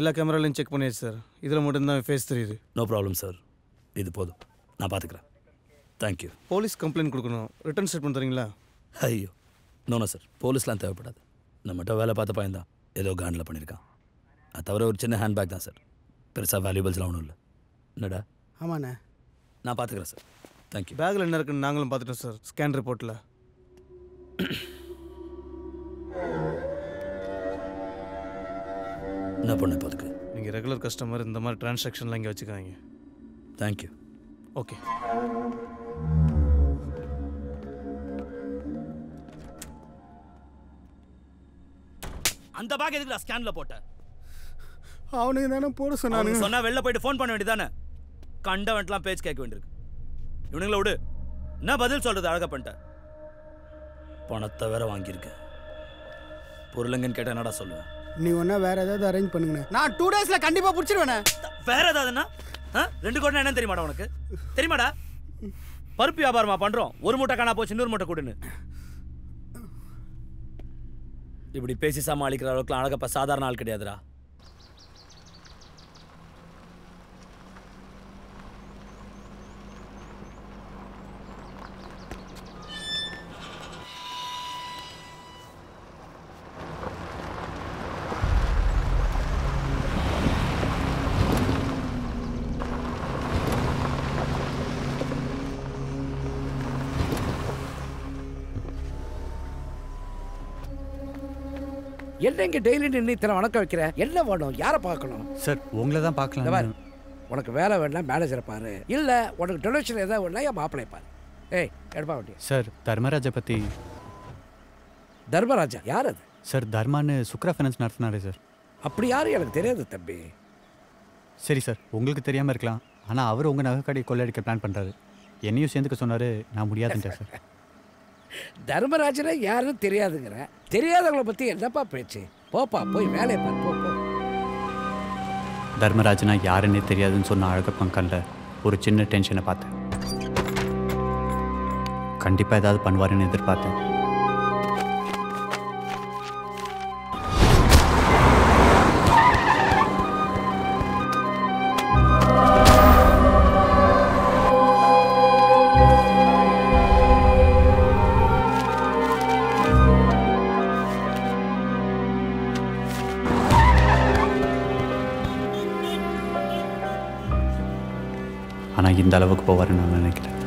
எல்லா கேமராலையும் செக் பண்ணியாச்சு சார். இதில் மட்டும்தான் ஃபேஸ் தெரியுது. நோ ப்ராப்ளம் சார், இது போதும், நான் பார்த்துக்கிறேன். தேங்க்யூ. போலீஸ் கம்ப்ளைண்ட் கொடுக்கணும், ரிட்டர்ன் ஸ்டேட்மெண்ட் தரீங்களா? ஐயோ நோனோ சார், போலீஸ்லாம் தேவைப்படாது. நம்மகிட்ட வேலை பார்த்த பையன் தான் ஏதோ காண்டில் பண்ணியிருக்கான். அது தவிர ஒரு சின்ன ஹேண்ட்பேக் தான் சார், பெருசாக வேல்யூபிள்ஸ்லாம் ஒன்றும் இல்லை. என்னடா? ஆமாண்ணே, நான் பார்த்துக்கிறேன் சார். தேங்க்யூ. பேக்கில் என்ன இருக்குன்னு நாங்களும் பார்த்துட்டோம் சார், ஸ்கேன் ரிப்போர்ட்டில். என்ன பண்ண போதுக்கு? நீங்கள் ரெகுலர் கஸ்டமர், இந்த மாதிரி டிரான்சாக்ஷன்லாம் இங்கே வச்சுக்காங்க. தேங்க்யூ. ஓகே. அந்த பேக் எதுக்குடா ஸ்கேனில் போட்ட? அவனுக்கு தானே போட சொன்னானு. சொன்னா வெளில போயிட்டு ஃபோன் பண்ண வேண்டியதானே? கண்டவன்ட்லாம் பேச்சு கேட்க வேண்டியிருக்கு. இவனுங்கள விடு, என்ன பதில் சொல்றது? அழகா பண்ணிட்ட. பணத்தை வேற வாங்கியிருக்கேன், பொருளுங்கன்னு கேட்ட என்னடா சொல்லுவேன்? நீ ஒன்றா வேற ஏதாவது அரேஞ்ச் பண்ணுங்கண்ணே, நான் 2 டேஸில் கண்டிப்பாக பிடிச்சிருவேண்ணே. வேற ஏதாவதுன்னா 2 கோடி என்ன தெரியுமாடா உனக்கு? தெரியுமாடா? பருப்பு வியாபாரமா பண்றோம், ஒரு மூட்டை காணா போச்சு, இன்னொரு மூட்டை கொடுன்னு. இப்படி பேசி சமாளிக்கிற அளவுக்கு அழகப்பா சாதாரண ஆள் கிடையாதுடா. என்ன இங்கே டெய்லி நின்று இத்தனை வணக்கம் வைக்கிற? என்ன வேணும்? யாரை பார்க்கணும்? சார் உங்களை தான் பார்க்கலாம். உனக்கு வேலை வேணா மேனேஜரை பாரு, இல்லை உனக்கு டொனேஷன் ஏதாவது வேணா என் மாப்பிள்ளை பாரு. ஏய் எடுப்பா வண்டி. சார் தர்மராஜை பற்றி. தர்மராஜா யார் அது? சார் தர்மான்னு சுக்ரா ஃபைனான்ஸ் நடத்தினாரு சார். அப்படி யாரும் எனக்கு தெரியாது தம்பி. சரி சார், உங்களுக்கு தெரியாமல் இருக்கலாம், ஆனால் அவர் உங்கள் நகை கடை கொள்ளையடிக்க பிளான் பண்ணுறாரு. என்னையும் சேர்ந்துக்க சொன்னார், நான் முடியாதுன்ட்டேன் சார். தர்மராஜனை யாரும் தெரியாதுங்கிற, தெரியாதவங்களை பற்றி என்னப்பா பேச்சு? போப்பா போய் வேலையை பாரு, போ போ. தர்மராஜனா யாருன்னே தெரியாதுன்னு சொன்ன அழகப்பன் கண்ணில் ஒரு சின்ன டென்ஷனை பார்த்தேன். கண்டிப்பாக ஏதாவது பண்ணுவாருன்னு எதிர்பார்த்தேன். ஆனால் இந்த அளவுக்கு போவாருன்னு நான் நினைக்கிறேன்.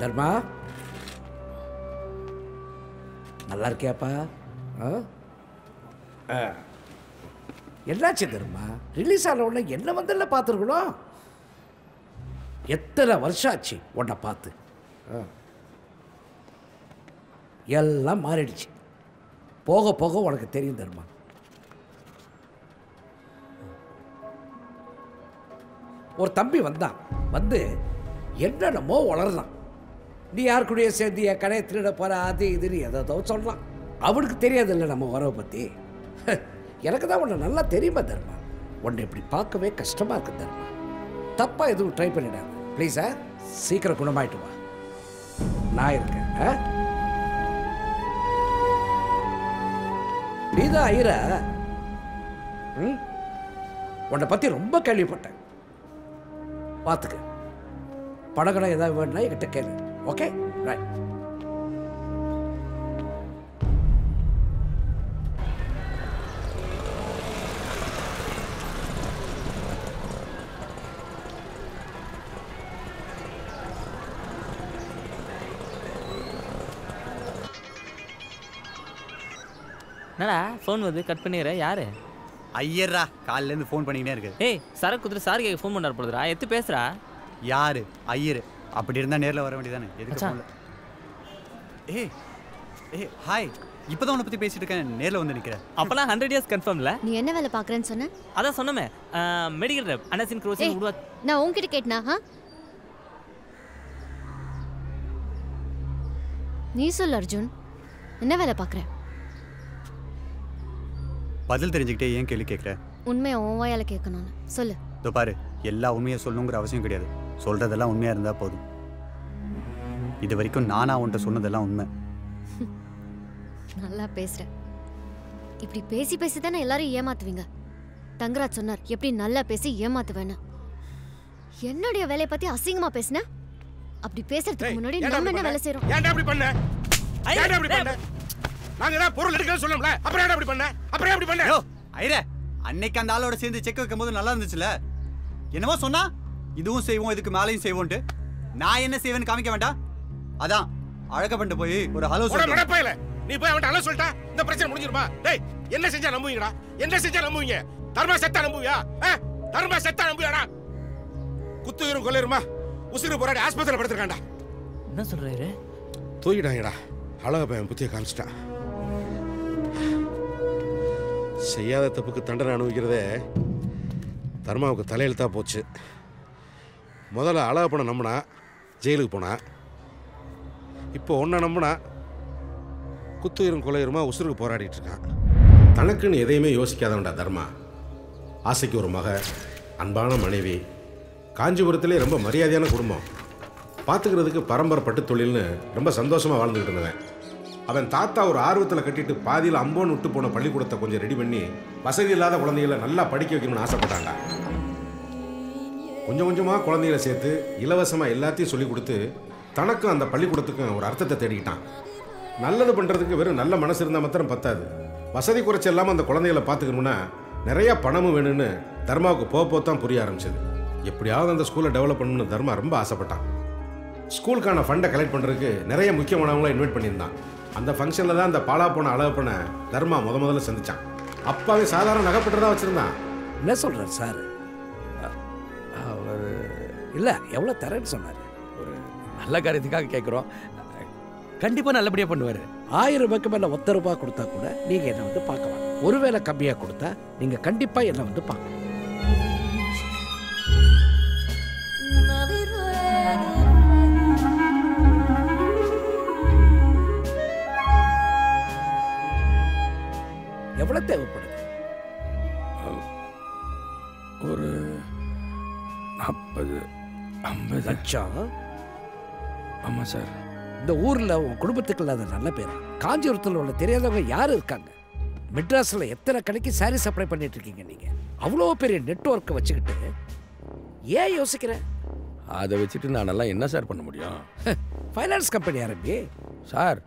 தர்மா நல்லா இருக்கியாப்பா? என்னாச்சு தர்மா? ரிலீஸ் ஆன உடனே என்ன வந்தல பார்த்துருக்கணும். எத்தனை வருஷம் ஆச்சு உன்னை பார்த்து. எல்லாம் மாறிடுச்சு, போக போக உனக்கு தெரியும் தர்மா. ஒரு தம்பி வந்தான், வந்து என்னென்னமோ வளரலாம். நீ யார் கூடயே சேர்ந்து என் கடையை திருட போகிற, அது இதுன்னு எதோ சொல்லலாம். அவனுக்கு தெரியாதில்ல நம்ம உறவை பற்றி. எனக்கு தான் உன்னை நல்லா தெரியுமா தர்மா. உன்னை இப்படி பார்க்கவே கஷ்டமாக இருக்கு தர்மா. தப்பாக எதுவும் ட்ரை பண்ணிடாது ப்ளீஸா. சீக்கிரம் குணமாயிட்டு வா, நான் இருக்கேன். நீதான் ஐயரா? ம், உன்னை பற்றி ரொம்ப கேள்விப்பட்டேன். பார்த்துக்க, படகடம் ஏதாவது வேணும்னா என்கிட்ட கேளு. Okay, right. என்னடா ஃபோன் வந்து கட் பண்ணிடுற? யாரு? ஐயர்ரா காலிலேருந்து ஃபோன் பண்ணிக்கிட்டே இருக்கு. ஏய், சரக்கு குதிரை சார் கேட்க ஃபோன் பண்ணார் போடுறா. எத்து பேசுறா? யாரு? ஐயர். அப்படி இருந்தால் நேரில் வர வேண்டியதானே? எதுக்கு மச்சான். ஃபோனில்? ஏய் ஹாய், இப்போ தான் உன்னை பற்றி பேசிட்டு இருக்கேன். நேரில் வந்து நிற்கிறேன். அப்போலாம் 100 இயர்ஸ் கன்ஃபார்ம்ல. நீ என்ன வேலை பார்க்குறேன்னு சொன்ன? அதான் சொன்னமே, மெடிக்கல் ரெப் அனசின் க்ரோசிங் உருவா. நான் உன்கிட்ட கேட்டனா? நீ சொல்லு அர்ஜுன், என்ன வேலை பார்க்குற? பதில் தெரிஞ்சுக்கிட்டே ஏன் கேள்வி கேட்குற? உண்மையை உன் வாயால் கேட்கணும்னு சொல்லு. இதோ பாரு, எல்லா உண்மையை சொல்லணுங்கிற அவசியம் கிடையாது. சொல்கிறதெல்லாம் உண்மையாக இருந்தால் போதும். இது வரைக்கும் நானாக உன்ட்ட சொன்னதெல்லாம் உண்மை. நல்லா பேசுற. இப்படி பேசி பேசி தானே எல்லாரும் ஏமாத்துவீங்க. தங்கராஜ் சொன்னார் எப்படி நல்லா பேசி ஏமாத்துவேன்னு. என்னுடைய வேலையை பத்தி அசிங்கமா பேசின? அப்படி பேசுறதுக்கு முன்னாடி நம்ம என்ன வேலை செய்றோம்? ஏன்டா அப்படி பண்ண? ஏன்டா அப்படி பண்ண? நாங்க தான் பொருள் எடுக்கன்னு சொல்லணும்ல. அப்புறம் ஏன்டா அப்படி பண்ண? அப்புறம் அப்படி பண்ண? யோ ஐரே, அன்னைக்கு அந்த ஆளோட சேர்ந்து செக் வைக்கும்போது நல்லா இருந்துச்சுல. என்னவோ சொன்னா இதுவும் செய்வோம் இதுக்கு மேலேயும் செய்வோம்ட்டு. நான் என்ன செய்வேன்னு காமிக்க வேண்டாம். அதான் அழக பண்ணிட்டு போய் ஒரு ஹலோ சொல்ல. நீ போய் அவன்கிட்ட ஹலோ சொல்லிட்டா இந்த பிரச்சனை முடிஞ்சிருமா? டேய், என்ன செஞ்சா நம்புவீங்கடா? என்ன செஞ்சா நம்புவீங்க? தர்மா செத்தா நம்புவியா? தர்மா செத்தா நம்புவியாடா? குத்துயிரும் கொள்ளையுமா உசுறு போராடி ஆஸ்பத்திரியில் படுத்திருக்காண்டா. என்ன சொல்றாரு? தூக்கிட்டாங்கடா. அழக பையன் புத்திய காமிச்சிட்டான். செய்யாத தப்புக்கு தண்டனை அனுபவிக்கிறதே தர்மாவுக்கு தலையெழுத்தா போச்சு. முதல்ல அழக பணம் நம்பினா ஜெயிலுக்கு போனா, இப்போ ஒன்றை நம்பினா குத்துயிரும் கொலையுமா உசுருக்கு போராடிட்டு இருக்கான். தனக்குன்னு எதையுமே யோசிக்காதவன்டா தர்மா. ஆசைக்கு ஒரு மக, அன்பான மனைவி, காஞ்சிபுரத்திலே ரொம்ப மரியாதையான குடும்பம், பார்த்துக்கிறதுக்கு பரம்பரை பட்டு தொழில்னு ரொம்ப சந்தோஷமாக வாழ்ந்துக்கிட்டு இருந்தவன். அவன் தாத்தா ஒரு ஆர்வத்தில் கட்டிட்டு பாதியில் அம்போன்னு விட்டு போன பள்ளிக்கூடத்தை கொஞ்சம் ரெடி பண்ணி வசதி இல்லாத குழந்தைகளை நல்லா படிக்க வைக்கணும்னு ஆசைப்பட்டாங்க. கொஞ்சம் கொஞ்சமாக குழந்தைகளை சேர்த்து இலவசமாக எல்லாத்தையும் சொல்லி கொடுத்து தனக்கும் அந்த பள்ளிக்கூடத்துக்கும் ஒரு அர்த்தத்தை தேடிக்கிட்டான். நல்லது பண்ணுறதுக்கு வெறும் நல்ல மனசு இருந்தால் மாத்திரம் பத்தாது. வசதி குறைச்சி இல்லாமல் அந்த குழந்தைகளை பார்த்துக்கணும்னா நிறையா பணமும் வேணும்னு தர்மாவுக்கு போத்தான் புரிய ஆரம்பிச்சது. எப்படியாவது அந்த ஸ்கூலை டெவலப் பண்ணணும்னு தர்மா ரொம்ப ஆசைப்பட்டான். ஸ்கூலுக்கான ஃபண்டை கலெக்ட் பண்ணுறதுக்கு நிறைய முக்கியமானவங்கள இன்வைட் பண்ணியிருந்தான். அந்த ஃபங்க்ஷனில் தான் அந்த பாலா போன அழகப்பனை தர்மா முதல்ல சந்திச்சான். அப்பாவே சாதாரண நகைப்பட்டு தான் வச்சுருந்தான். என்ன சொல்கிறார் சார்? அவர் இல்லை எவ்வளோ தரேன்னு சொன்னார். ஒரு நல்ல காரியத்துக்காக கேட்குறோம். கண்டிப்பாக நல்லபடியாக பண்ணுவார். 1000 ரூபாய்க்கு மேலே 1 ரூபாய் கொடுத்தா கூட நீங்கள் என்னை வந்து பார்க்கலாம். ஒருவேளை கம்மியாக கொடுத்தா நீங்கள் கண்டிப்பாக என்னை வந்து பார்க்கலாம். எவ்வளோ தேவைப்படுது? ஒரு 40-50 லட்சம். ஆமாம் சார். இந்த ஊரில் உன் குடும்பத்துக்கு இல்லாத நல்ல பேர் காஞ்சிபுரத்தில் உள்ள தெரியாதவங்க யார் இருக்காங்க? மெட்ராஸில் எத்தனை கடைக்கு சாரி சப்ளை பண்ணிட்டு இருக்கீங்க நீங்கள்? அவ்வளோ பெரிய நெட்வொர்க்கை வச்சுக்கிட்டு ஏன் யோசிக்கிற? அதை வச்சுட்டு நானெல்லாம் என்ன சார் பண்ண முடியும்? ஃபைனான்ஸ் கம்பெனி ஆரம்பி. சார்,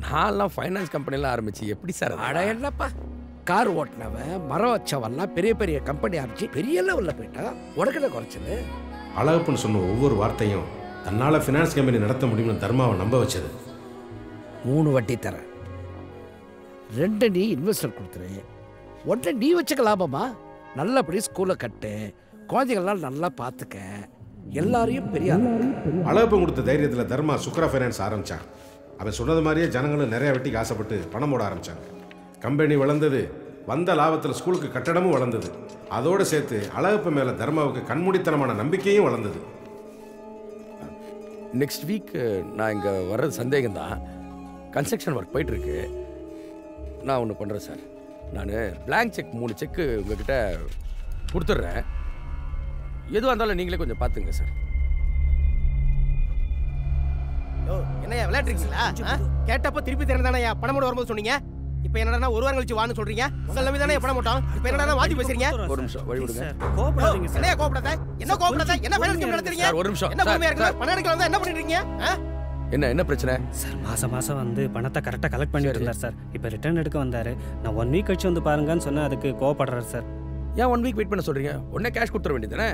நான்லாம் ஃபைனான்ஸ் கம்பெனிலாம் ஆரம்பிச்சு எப்படி சார்? அட என்னப்பா, கார் ஓட்டினவன் மரம் வச்சவெல்லாம் பெரிய பெரிய கம்பெனி ஆரம்பிச்சு பெரிய லெவலில் போயிட்டா உனக்கு என்ன குறைச்சது? அழகப்பன் சொன்ன ஒவ்வொரு வார்த்தையும் தன்னால் ஃபினான்ஸ் கம்பெனி நடத்த முடியும்னு தர்மாவை நம்ப வச்சது. 3 வட்டி தரேன், 2 நீ இன்வெஸ்டர் கொடுத்துரு, 1 நீ வச்சுக்க லாபமா. நல்லபடி ஸ்கூலை கட்டு, குழந்தைகள்லாம் நல்லா பார்த்துக்க, எல்லாரையும் பெரிய அழகப்பன் கொடுத்த தைரியத்தில் தர்மா சுக்ரா ஃபைனான்ஸ் ஆரம்பித்தான். அவன் சொன்னது மாதிரியே ஜனங்களும் நிறைய வெட்டிக்கு ஆசைப்பட்டு பணம் போட ஆரம்பித்தாங்க. கம்பெனி வளர்ந்தது, வந்த லாபத்தில் ஸ்கூலுக்கு கட்டடமும் வளர்ந்தது. அதோடு சேர்த்து அழகப்பன் மேலே தர்மாவுக்கு கண்மூடித்தனமான நம்பிக்கையும் வளர்ந்தது. நெக்ஸ்ட் வீக் நான் இங்கே வர்றது சந்தேகம்தான். கன்ஸ்ட்ரக்ஷன் ஒர்க் போயிட்டுருக்கு. நான் ஒன்று பண்ணுறேன் சார். நான் பிளாங்க் செக் 3 செக்கு உங்ககிட்ட கொடுத்துட்றேன். எதுவாக இருந்தாலும் நீங்களே கொஞ்சம் பார்த்துங்க சார். என்னையா விளையாட்டுறீங்களா? கேட்டப்போ திருப்பி தரேன் தானே பணம் வரும்போது சொன்னீங்க. இப்போ என்னடா ஒரு வாரம் கழிச்சு வான்னு சொல்றீங்க? உங்க நம்பி தானே பணம் போட்டோம். இப்போ என்னடா மாத்தி பேசுறீங்க? ஒரு நிமிஷம் வழி விடுங்க. கோபப்படாதீங்க சார். என்ன கோபப்படாத? என்ன கோபப்படாத? என்ன ஃபைனான்ஸ் கம்பெனி நடத்துறீங்க? சார் ஒரு நிமிஷம். என்ன பொறுமையா இருக்கு? பணம் எடுக்க வந்தா என்ன பண்ணிட்டு இருக்கீங்க? என்ன பிரச்சனை சார்? மாசம் வந்து பணத்தை கரெக்டாக கலெக்ட் பண்ணிட்டு இருந்தார் சார். இப்போ ரிட்டர்ன் எடுக்க வந்தாரு. நான் 1 வீக் கழிச்சு வந்து பாருங்கன்னு சொன்னா அதுக்கு கோவப்படுறாரு சார். ஏன் 1 வீக் வெயிட் பண்ண சொல்றீங்க? உடனே கேஷ் கொடுத்துட வேண்டியதானே?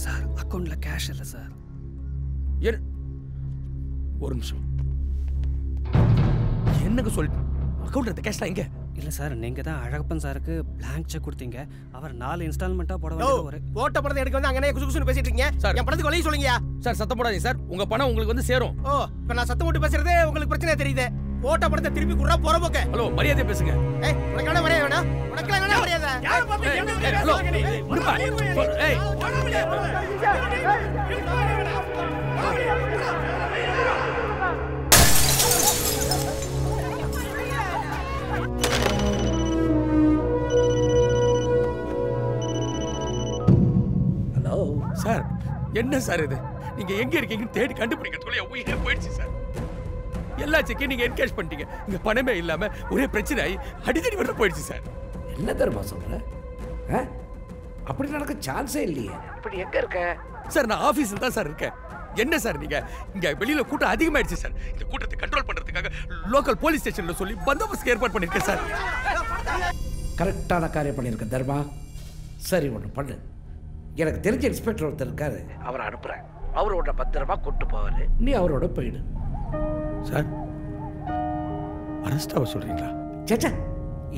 சார் அக்கௌண்ட்ல கேஷ் இல்லை சார். ஒரு நிமிஷம். என்னங்க சொல்லிட்டு அக்கௌண்ட்ல இருக்க கேஷ்லாம் எங்க? இல்லை சார், நீங்கள் தான் அழகப்பன் சாருக்கு பிளாங்க் செக் கொடுத்தீங்க. அவர் 4 இன்ஸ்டால்மெண்ட்டாக போட வேண்டிய ஒரு போட்ட பணத்தை எடுக்க வந்து அங்கனே குசு குசுன்னு பேசிட்டு இருக்கீங்க. சார் என் பணத்துக்கு வழி சொல்லுங்க சார். சத்தம் போடாதீங்க சார். உங்க பணம் உங்களுக்கு வந்து சேரும். ஓ, இப்போ நான் சத்தம் போட்டு பேசுறதே உங்களுக்கு பிரச்சனை தெரியுது. போட்ட பணத்தை திருப்பி குடுறா போறபோக்க. ஹலோ, மரியாதை பேசுங்க. ஏய், உனக்கு என்ன மரியாதை வேணா? உனக்கு என்ன மரியாதை? யார பார்த்து என்ன மரியாதை? ஹலோ, ஏய் சார், என்ன சார் இது? நீங்க எங்க இருக்கீங்கன்னு தேடி கண்டுபிடிக்கிறதுக்குள்ள உயிரே போயிடுச்சு சார். எல்லா செக்கையும் நீங்க என்கேஷ் பண்ணிட்டீங்க. இங்க பணமே இல்லாம ஒரே பிரச்சனை ஆகி அடிக்கடி வர போயிடுச்சு சார். என்ன தெரியுமா சொல்ற? அப்படி நடக்க சான்ஸே இல்லையே. இப்படி எங்க இருக்க? சார் நான் ஆபீஸ்ல தான் சார் இருக்கேன். என்ன சார் நீங்க இங்க வெளியில கூட்டம் அதிகமாயிடுச்சு சார். இந்த கூட்டத்தை கண்ட்ரோல் பண்றதுக்காக லோக்கல் போலீஸ் ஸ்டேஷன்ல சொல்லி பந்தோபஸ்து ஏற்பாடு பண்ணிருக்கேன் சார். கரெக்டான காரியம் பண்ணியிருக்கேன் தர்மா. சரி, ஒன்று பண்ணு. எனக்கு தெரிஞ்ச இன்ஸ்பெக்டர் ஒருத்தர் இருக்காரு, அவரை அனுப்புறேன். அவரோட பத்திரமா கூட்டு போவாரு. நீ அவரோட போயிடு. சார் அரெஸ்ட் ஆக சொல்றீங்களா? சேச்சா,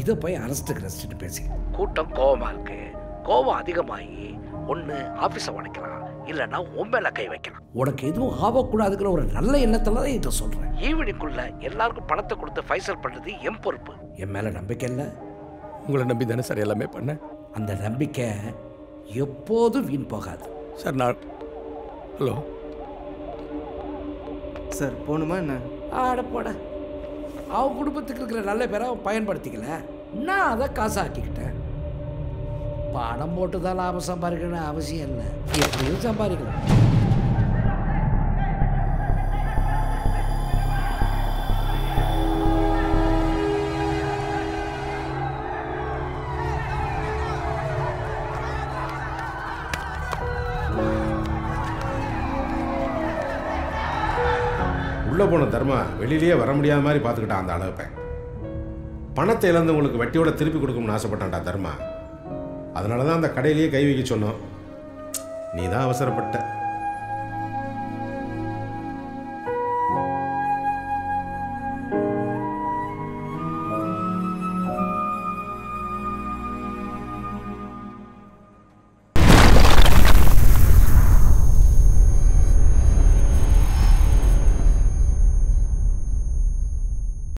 இதை போய் அரெஸ்ட்டுக்கு ரெஸ்ட்டு பேசி. கூட்டம் கோவமா இருக்கு. கோவம் அதிகமாகி ஒன்று ஆஃபீஸை உடைக்கலாம், இல்லைன்னா உன் மேல கை வைக்கலாம். உனக்கு எதுவும் ஆகக்கூடாதுங்கிற ஒரு நல்ல எண்ணத்துல தான் இதை சொல்றேன். ஈவினிங்குள்ள எல்லாருக்கும் பணத்தை கொடுத்து ஃபைசல் பண்றது என் பொறுப்பு. என் மேல நம்பிக்கை இல்லை? உங்களை நம்பி தானே சார் எல்லாமே பண்ணேன். அந்த நம்பிக்கை எப்போதும் வீண் போகாது சார். நான் ஹலோ சார், போகணுமா என்ன? ஆட போட. அவன் குடும்பத்துக்கு இருக்கிற நல்ல பேரை அவன் பயன்படுத்திக்கல, நான் அதை காசாக்கிக்கிட்டேன். பணம் போட்டு தான் லாபம் சம்பாதிக்கணும் அவசியம் இல்லை, எப்படியும் சம்பாதிக்கலாம். உள்ளே போன தர்மா வெளியிலேயே வர முடியாத மாதிரி பார்த்துக்கிட்டான் அந்த அளவுப்பேன். பணத்தை இழந்து உங்களுக்கு வட்டியோட திருப்பி கொடுக்கணும்னு ஆசைப்பட்டான்டா தர்மா. அதனால தான் அந்த கடையிலேயே கை வைக்க சொன்னோம். நீ தான் அவசரப்பட்ட.